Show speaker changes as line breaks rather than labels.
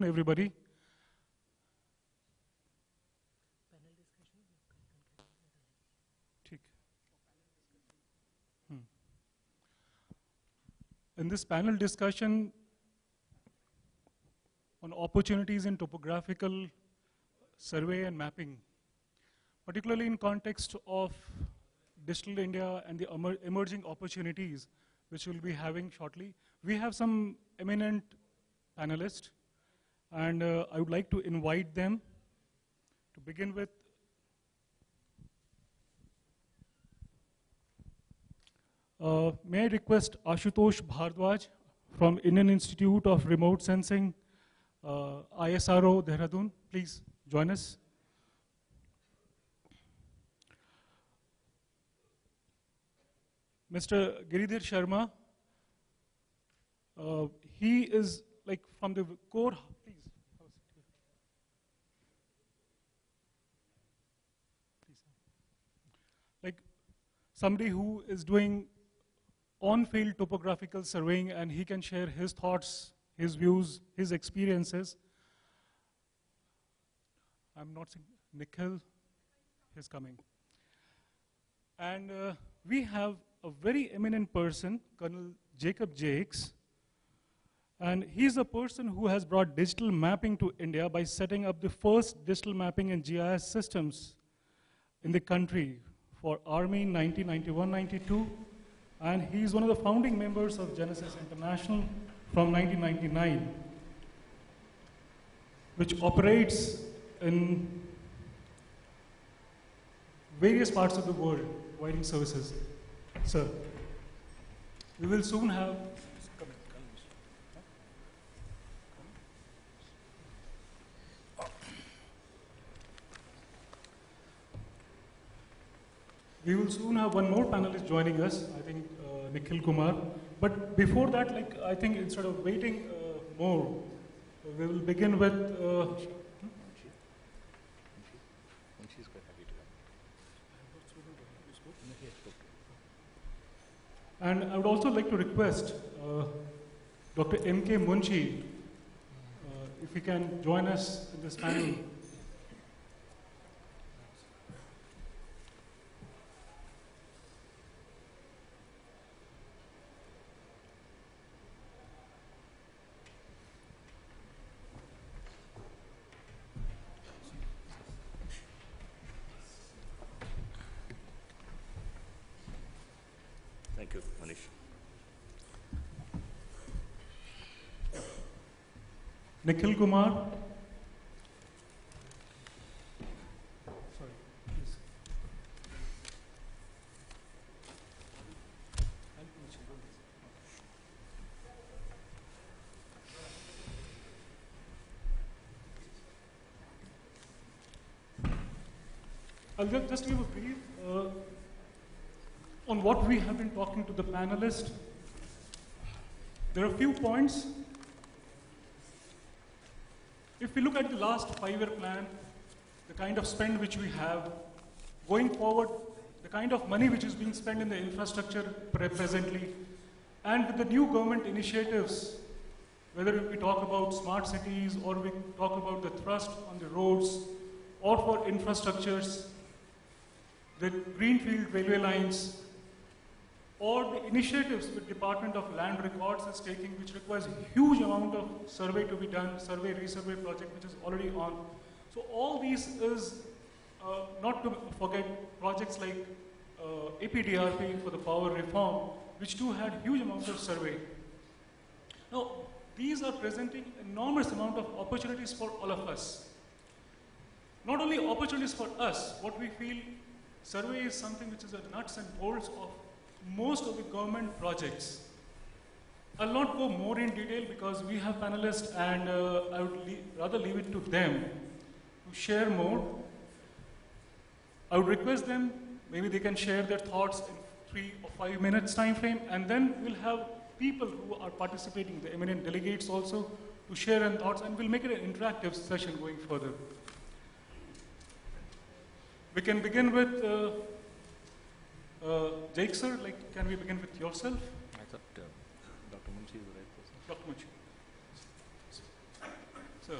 everybody. In this panel discussion on opportunities in topographical survey and mapping, particularly in context of digital India and the emerging opportunities which we'll be having shortly, we have some eminent panelists, and I would like to invite them to begin with. May I request Ashutosh Bhardwaj from Indian Institute of Remote Sensing, ISRO, Dehradun, please join us. Mr. Giridhar Sharma, he is like from the core, please. Like somebody who is doing on-field topographical surveying, and he can share his thoughts, his views, his experiences. I'm not seeing Nikhil is coming. And we have a very eminent person, Colonel Jacob Jakes, and he's a person who has brought digital mapping to India by setting up the first digital mapping and GIS systems in the country for Army in 1991-92. And he's one of the founding members of Genesis International from 1999, which operates in various parts of the world, providing services. Sir, we will soon have, one more panelist joining us, I think Nikhil Kumar. But before that, like, I think instead of waiting more, we will begin with. And I would also like to request Dr. M.K. Munshi, if he can join us in this panel.
Thank you, Manish.
Nikhil Kumar. Sorry, please. I'll just give a brief on what we have been talking to the panelists. There are a few points. If we look at the last 5-year plan, the kind of spend which we have, going forward, the kind of money which is being spent in the infrastructure presently, and with the new government initiatives, whether we talk about smart cities or we talk about the thrust on the roads or for infrastructures, the greenfield railway lines, or the initiatives the Department of Land Records is taking, which requires a huge amount of survey to be done, survey, resurvey project, which is already on. So all these is, not to forget projects like APDRP for the power reform, which too had huge amounts of survey. Now, these are presenting enormous amount of opportunities for all of us. Not only opportunities for us, what we feel survey is something which is the nuts and bolts of most of the government projects. I'll not go more in detail because we have panelists, and I would rather leave it to them to share more. I would request them, maybe they can share their thoughts in 3 or 5 minutes time frame, and then we'll have people who are participating, the eminent delegates also, to share their thoughts, and we'll make it an interactive session going further. We can begin with Jake, sir, like, can we begin with yourself?
I thought Dr. Munshi is the right person.
Dr. Munshi. So